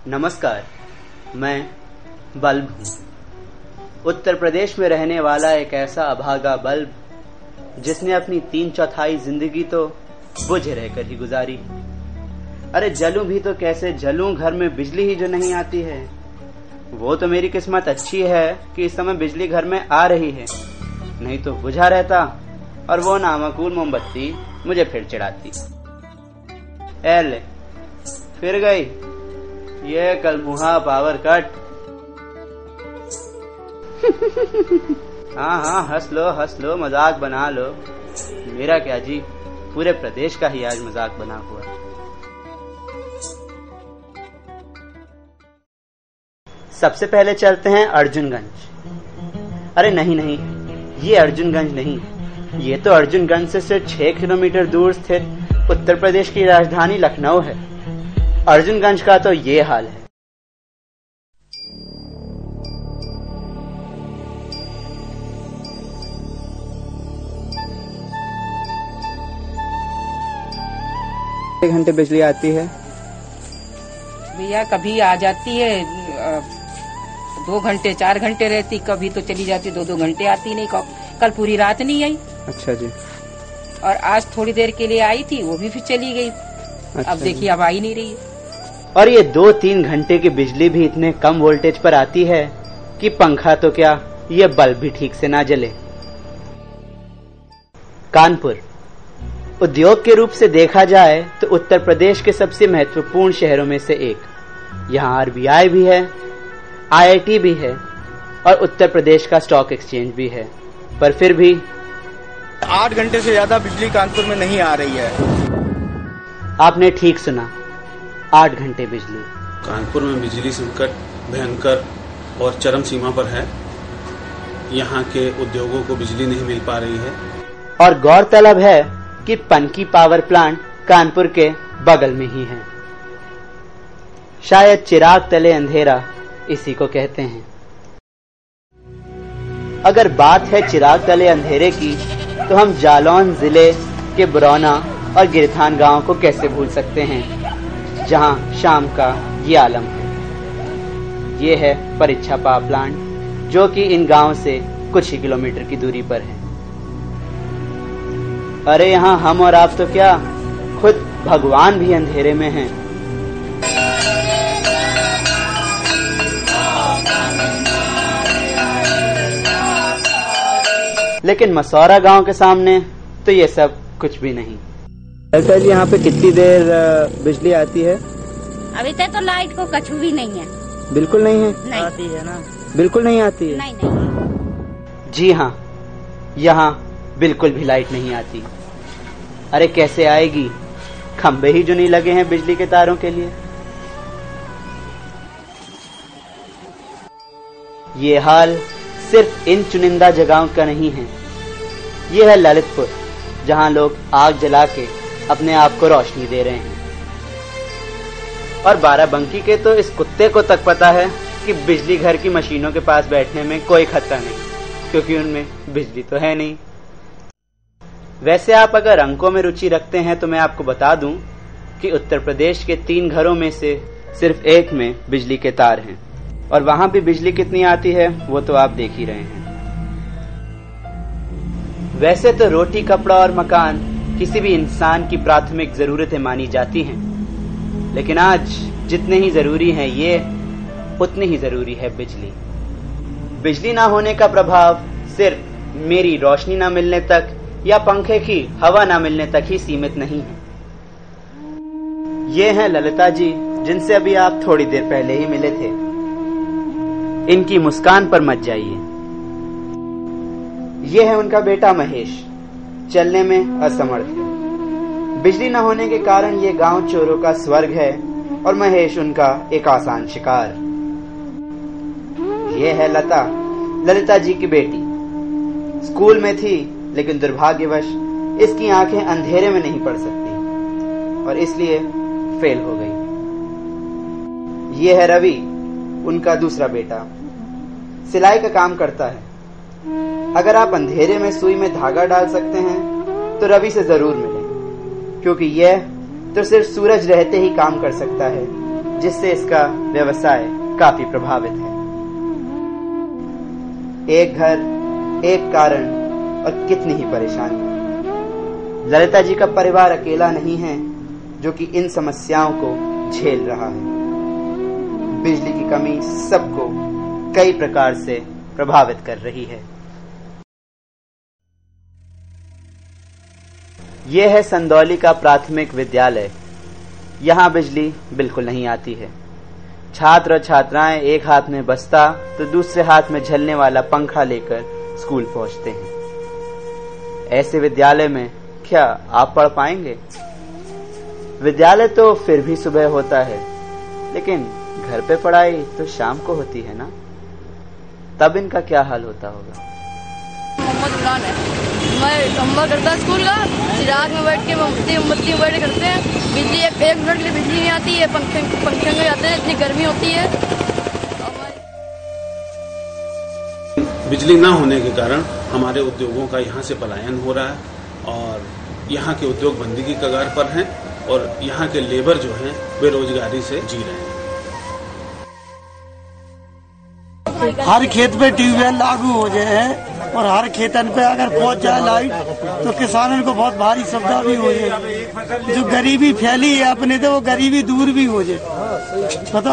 नमस्कार, मैं बल्ब हूँ। उत्तर प्रदेश में रहने वाला एक ऐसा अभागा बल्ब जिसने अपनी 3/4 जिंदगी तो बुझे रहकर ही गुजारी। अरे जलूं भी तो कैसे जलूं, घर में बिजली ही जो नहीं आती है। वो तो मेरी किस्मत अच्छी है कि इस समय बिजली घर में आ रही है, नहीं तो बुझा रहता और वो नामकूल मोमबत्ती मुझे फिर चिढ़ाती। ले फिर गई ये कलमुहा पावर कट। हाँ, हंस लो, मजाक बना लो। मेरा क्या जी, पूरे प्रदेश का ही आज मजाक बना हुआ। सबसे पहले चलते हैं अर्जुनगंज। अरे नहीं, ये अर्जुनगंज नहीं, ये तो अर्जुनगंज से सिर्फ 6 किलोमीटर दूर स्थित उत्तर प्रदेश की राजधानी लखनऊ है। अर्जुनगंज का तो ये हाल है। एक घंटे बिजली आती है भैया, कभी आ जाती है 2 घंटे 4 घंटे रहती, कभी तो चली जाती 2 घंटे आती नहीं। कल पूरी रात नहीं आई। अच्छा जी। और आज थोड़ी देर के लिए आई थी, वो भी फिर चली गई। अच्छा, अब देखिए अब आई नहीं रही। और ये 2-3 घंटे की बिजली भी इतने कम वोल्टेज पर आती है कि पंखा तो क्या, ये बल्ब भी ठीक से ना जले। कानपुर उद्योग के रूप से देखा जाए तो उत्तर प्रदेश के सबसे महत्वपूर्ण शहरों में से एक। यहाँ आरबीआई भी है, आईआईटी भी है और उत्तर प्रदेश का स्टॉक एक्सचेंज भी है, पर फिर भी 8 घंटे से ज्यादा बिजली कानपुर में नहीं आ रही है। आपने ठीक सुना, 8 घंटे बिजली। कानपुर में बिजली संकट भयंकर और चरम सीमा पर है। यहाँ के उद्योगों को बिजली नहीं मिल पा रही है। और गौरतलब है कि पनकी पावर प्लांट कानपुर के बगल में ही है। शायद चिराग तले अंधेरा इसी को कहते हैं। अगर बात है चिराग तले अंधेरे की, तो हम जालौन जिले के बरौना और गिरथान गांव को कैसे भूल सकते हैं, जहां शाम का ये आलम है। ये है परीक्षा पावर प्लांट, जो कि इन गांव से कुछ ही किलोमीटर की दूरी पर है। अरे यहाँ हम और आप तो क्या, खुद भगवान भी अंधेरे में हैं। लेकिन मसौरा गांव के सामने तो ये सब कुछ भी नहीं। ललिता जी, यहाँ पे कितनी देर बिजली आती है? अभी तक तो लाइट को कछु भी नहीं है। बिल्कुल नहीं है? नहीं आती है ना, बिल्कुल नहीं आती है। नहीं। जी हाँ, यहाँ बिल्कुल भी लाइट नहीं आती। अरे कैसे आएगी, खंबे ही जो नहीं लगे हैं बिजली के तारों के लिए। ये हाल सिर्फ इन चुनिंदा जगहों का नहीं है। ये है ललितपुर, जहां लोग आग जला के अपने आप को रोशनी दे रहे हैं। और बाराबंकी के तो इस कुत्ते को तक पता है कि बिजली घर की मशीनों के पास बैठने में कोई खतरा नहीं, क्योंकि उनमें बिजली तो है नहीं। वैसे आप अगर अंकों में रुचि रखते हैं तो मैं आपको बता दूं कि उत्तर प्रदेश के 3 घरों में से सिर्फ एक में बिजली के तार हैं, और वहां भी बिजली कितनी आती है वो तो आप देख ही रहे हैं। वैसे तो रोटी, कपड़ा और मकान किसी भी इंसान की प्राथमिक जरूरतें मानी जाती हैं, लेकिन आज जितने ही जरूरी हैं ये, उतनी ही जरूरी है बिजली। बिजली ना होने का प्रभाव सिर्फ मेरी रोशनी ना मिलने तक या पंखे की हवा ना मिलने तक ही सीमित नहीं है। ये हैं ललिता जी, जिनसे अभी आप थोड़ी देर पहले ही मिले थे। इनकी मुस्कान पर मत जाइए। ये है उनका बेटा महेश, चलने में असमर्थ है। बिजली न होने के कारण ये गांव चोरों का स्वर्ग है और महेश उनका एक आसान शिकार। ये है लता, ललिता जी की बेटी। स्कूल में थी, लेकिन दुर्भाग्यवश इसकी आंखें अंधेरे में नहीं पड़ सकती और इसलिए फेल हो गई। ये है रवि, उनका दूसरा बेटा। सिलाई का काम करता है। अगर आप अंधेरे में सुई में धागा डाल सकते हैं तो रवि से जरूर मिलें, क्योंकि यह तो सिर्फ सूरज रहते ही काम कर सकता है, जिससे इसका व्यवसाय काफी प्रभावित है। एक घर, एक कारण और कितनी ही परेशानी। ललिता जी का परिवार अकेला नहीं है जो कि इन समस्याओं को झेल रहा है। बिजली की कमी सबको कई प्रकार से प्रभावित कर रही है। यह है संदौली का प्राथमिक विद्यालय। यहाँ बिजली बिल्कुल नहीं आती है। छात्र और छात्राएं एक हाथ में बस्ता तो दूसरे हाथ में झलने वाला पंखा लेकर स्कूल पहुंचते हैं। ऐसे विद्यालय में क्या आप पढ़ पाएंगे? विद्यालय तो फिर भी सुबह होता है, लेकिन घर पे पढ़ाई तो शाम को होती है ना। तब इनका क्या हाल होता होगा। मोहम्मद इमरान है। मैं होमवर्क करता स्कूल का, चिराग में बैठ के मोमबत्ती बैठ करते हैं। बिजली एक मिनट के लिए बिजली नहीं आती है, पंखे में जाते हैं, इतनी गर्मी होती है। बिजली न होने के कारण हमारे उद्योगों का यहाँ से पलायन हो रहा है और यहाँ के उद्योग बंदी की कगार पर हैं और यहाँ के लेबर जो हैं बेरोजगारी से जी रहे हैं। हर खेत पे ट्यूबवेल लागू हो जाए और हर खेतन पे अगर पहुंच जाए लाइट तो किसानों को बहुत भारी सुविधा भी हो जाए। जो गरीबी फैली है अपने तो वो गरीबी दूर भी हो जाए। पता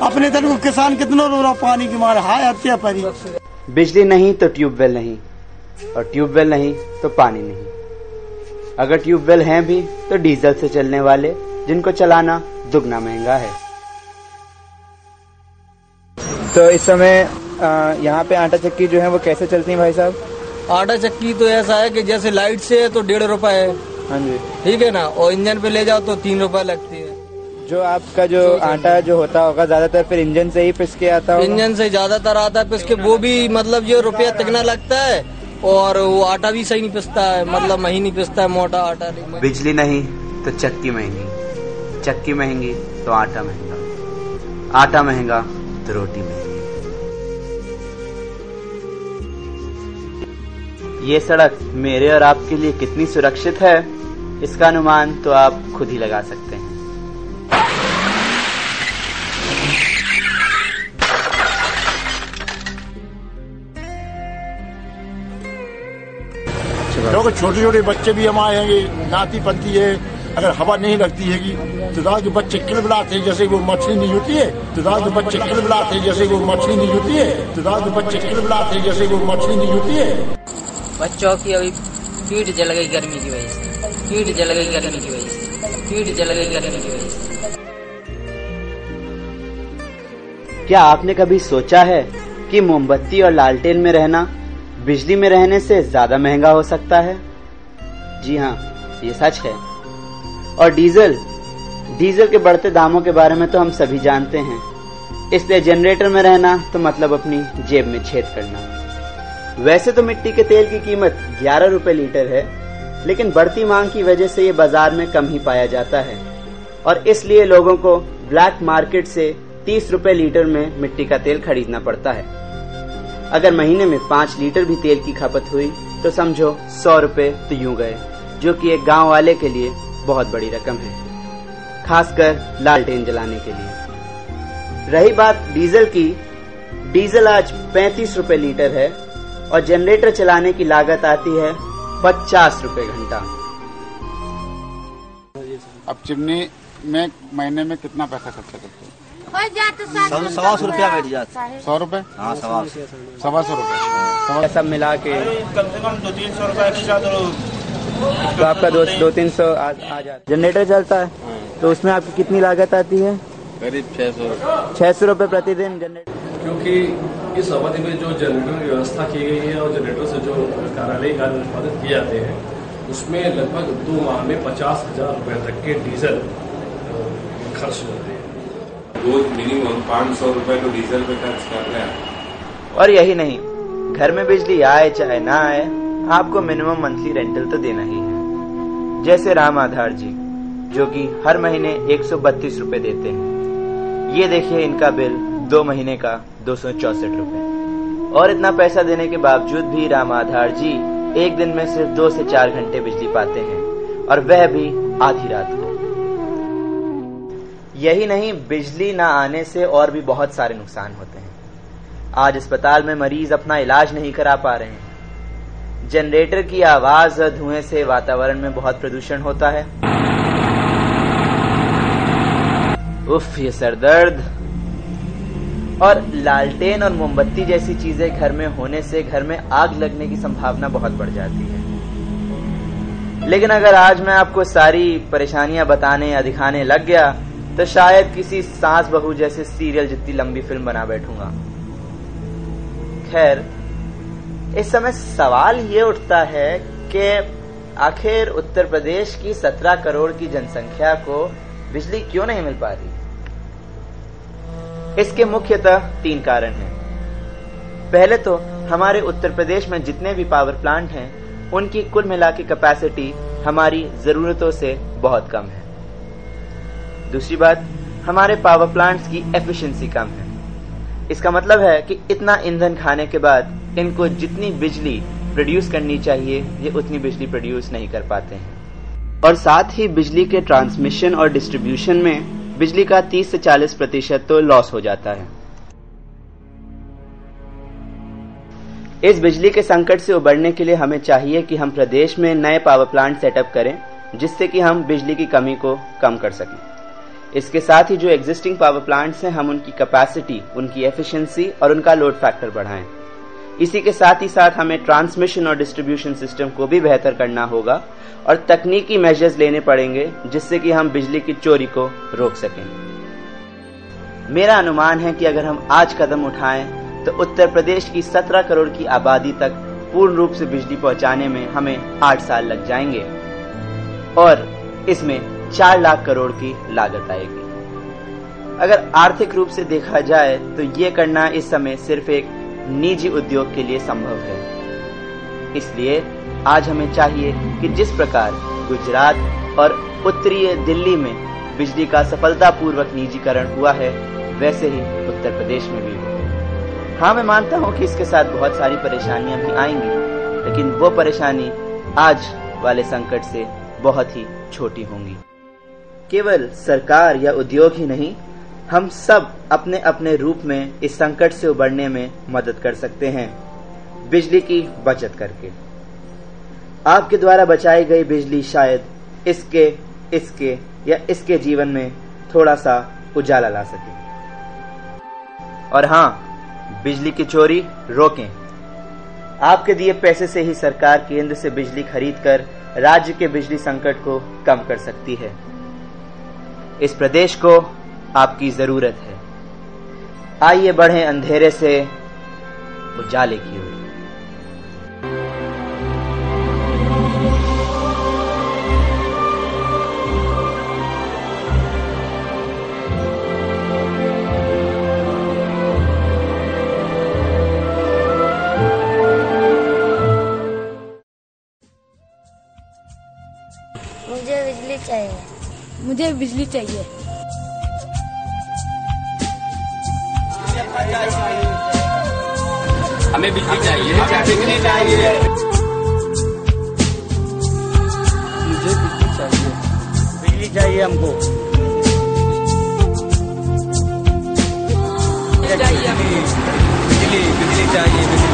अपने तक को किसान कितना रो रहा पानी की मारे, हाय हत्या परी। बिजली नहीं तो ट्यूबवेल नहीं और ट्यूबवेल नहीं तो पानी नहीं। अगर ट्यूबवेल हैं भी तो डीजल से चलने वाले, जिनको चलाना दुगना महंगा है। तो इस समय यहाँ पे आटा चक्की जो है वो कैसे चलती है भाई साहब? आटा चक्की तो ऐसा है कि जैसे लाइट से है तो 1.5 रुपए है। हाँ जी, ठीक है ना, और इंजन पे ले जाओ तो 3 रुपए लगती है। जो आपका जो आटा जो होता होगा ज्यादातर फिर इंजन से ही पिस के आता होगा? इंजन से ज्यादातर आता है पिस के, वो भी मतलब जो रुपया तिगना लगता है और वो आटा भी सही नहीं पिसता है, मतलब मही नहीं पिसता है, मोटा आटा नहीं। बिजली नहीं तो चक्की महंगी, चक्की महंगी तो आटा महंगा, आटा महंगा तो रोटी महंगी। ये सड़क मेरे और आपके लिए कितनी सुरक्षित है, इसका अनुमान तो आप खुद ही लगा सकते हैं। क्योंकि छोटे छोटे बच्चे भी हम आएंगे, नाती पंती है, अगर हवा नहीं लगती है तो रात के बच्चे किलबिलाते हैं जैसे वो मछली नहीं होती है, तो रात के बच्चे किलबिलाते हैं जैसे वो मछली नहीं होती है, तो रात के बच्चे किलबिलाते हैं जैसे वो मछली नहीं होती है। बच्चों की अभी पीठ जल गई गर्मी की वजह से, पीठ जल गई गर्मी की वजह से, पीठ जल गई गर्मी की वजह से। क्या आपने कभी सोचा है कि मोमबत्ती और लालटेन में रहना बिजली में रहने से ज्यादा महंगा हो सकता है? जी हाँ, ये सच है। और डीजल के बढ़ते दामों के बारे में तो हम सभी जानते हैं। इसलिए जनरेटर में रहना तो मतलब अपनी जेब में छेद करना। वैसे तो मिट्टी के तेल की कीमत 11 रुपए लीटर है, लेकिन बढ़ती मांग की वजह से ये बाजार में कम ही पाया जाता है और इसलिए लोगों को ब्लैक मार्केट से 30 रुपए लीटर में मिट्टी का तेल खरीदना पड़ता है। अगर महीने में 5 लीटर भी तेल की खपत हुई तो समझो 100 रुपए तो यूं गए, जो कि एक गांव वाले के लिए बहुत बड़ी रकम है, खासकर लालटेन जलाने के लिए। रही बात डीजल की, डीजल आज 35 रुपए लीटर है और जनरेटर चलाने की लागत आती है 50 रुपए घंटा। अब चिमनी में महीने में कितना पैसा खर्चा करते हैं? 100 रुपया बैठ जाता है। 100 रुपए? हाँ, 100 रुपए सब मिला के कम से कम 200-300 रुपए एक्स्ट्रा तो आपका 200-300 आ जाता। जनरेटर चलता है तो उसमें आपकी कितनी लागत आती है? करीब 600 रुपए प्रतिदिन जनरेटर। क्योंकि इस अवधि में जो जनरेटर की व्यवस्था की गई है और जनरेटर से जो कार्यालयीय कार्य निष्पादित किए जाते हैं उसमें लगभग 2 माह में 50,000 रुपए तक के डीजल खर्च होते हैं। रोज मिनिमम 500 रुपए तो डीजल पे खर्च कर रहे हैं। और यही नहीं, घर में बिजली आए चाहे ना आए, आपको मिनिमम मंथली रेंटल तो देना ही है। जैसे राम आधार जी, जो कि हर महीने 132 रुपए देते हैं। ये देखिए इनका बिल 2 महीने का 264 रुपए। और इतना पैसा देने के बावजूद भी राम आधार जी एक दिन में सिर्फ 2 से 4 घंटे बिजली पाते हैं, और वह भी आधी रात को। यही नहीं, बिजली ना आने से और भी बहुत सारे नुकसान होते हैं। आज अस्पताल में मरीज अपना इलाज नहीं करा पा रहे हैं। जनरेटर की आवाज और धुएं से वातावरण में बहुत प्रदूषण होता है। उफ, ये सरदर्द। और लालटेन और मोमबत्ती जैसी चीजें घर में होने से घर में आग लगने की संभावना बहुत बढ़ जाती है। लेकिन अगर आज मैं आपको सारी परेशानियां बताने या दिखाने लग गया तो शायद किसी सास बहू जैसे सीरियल जितनी लंबी फिल्म बना बैठूंगा। खैर, इस समय सवाल ये उठता है कि आखिर उत्तर प्रदेश की 17 करोड़ की जनसंख्या को बिजली क्यों नहीं मिल पा रही? इसके मुख्यतः 3 कारण हैं। पहले तो हमारे उत्तर प्रदेश में जितने भी पावर प्लांट हैं उनकी कुल मिला के कैपेसिटी हमारी जरूरतों से बहुत कम है। दूसरी बात, हमारे पावर प्लांट्स की एफिशिएंसी कम है। इसका मतलब है कि इतना ईंधन खाने के बाद इनको जितनी बिजली प्रोड्यूस करनी चाहिए ये उतनी बिजली प्रोड्यूस नहीं कर पाते हैं। और साथ ही बिजली के ट्रांसमिशन और डिस्ट्रीब्यूशन में बिजली का 30 से 40% तो लॉस हो जाता है। इस बिजली के संकट से उबरने के लिए हमें चाहिए कि हम प्रदेश में नए पावर प्लांट सेटअप करें जिससे कि हम बिजली की कमी को कम कर सकें। इसके साथ ही जो एग्जिस्टिंग पावर प्लांट्स हैं हम उनकी कैपेसिटी, उनकी एफिशिएंसी और उनका लोड फैक्टर बढ़ाएं। इसी के साथ ही साथ हमें ट्रांसमिशन और डिस्ट्रीब्यूशन सिस्टम को भी बेहतर करना होगा और तकनीकी मेजर्स लेने पड़ेंगे जिससे कि हम बिजली की चोरी को रोक सकें। मेरा अनुमान है कि अगर हम आज कदम उठाएं तो उत्तर प्रदेश की 17 करोड़ की आबादी तक पूर्ण रूप से बिजली पहुंचाने में हमें 8 साल लग जाएंगे और इसमें 4 लाख करोड़ की लागत आएगी। अगर आर्थिक रूप से देखा जाए तो ये करना इस समय सिर्फ एक निजी उद्योग के लिए संभव है। इसलिए आज हमें चाहिए कि जिस प्रकार गुजरात और उत्तरी दिल्ली में बिजली का सफलतापूर्वक निजीकरण हुआ है वैसे ही उत्तर प्रदेश में भी हो। हाँ, मैं मानता हूँ कि इसके साथ बहुत सारी परेशानियां भी आएंगी, लेकिन वो परेशानी आज वाले संकट से बहुत ही छोटी होंगी। केवल सरकार या उद्योग ही नहीं, हम सब अपने अपने रूप में इस संकट से उबरने में मदद कर सकते हैं बिजली की बचत करके। आपके द्वारा बचाई गई बिजली शायद इसके या इसके जीवन में थोड़ा सा उजाला ला सके। और हाँ, बिजली की चोरी रोकें। आपके दिए पैसे से ही सरकार केंद्र से बिजली खरीदकर राज्य के बिजली संकट को कम कर सकती है। इस प्रदेश को आपकी जरूरत है। आइए बढ़ें अंधेरे से उजाले की ओर। मुझे बिजली चाहिए। मुझे बिजली चाहिए। हमें बिजली चाहिए। बिजली चाहिए। मुझे बिजली चाहिए। बिजली चाहिए हमको। बिजली चाहिए। बिजली चाहिए।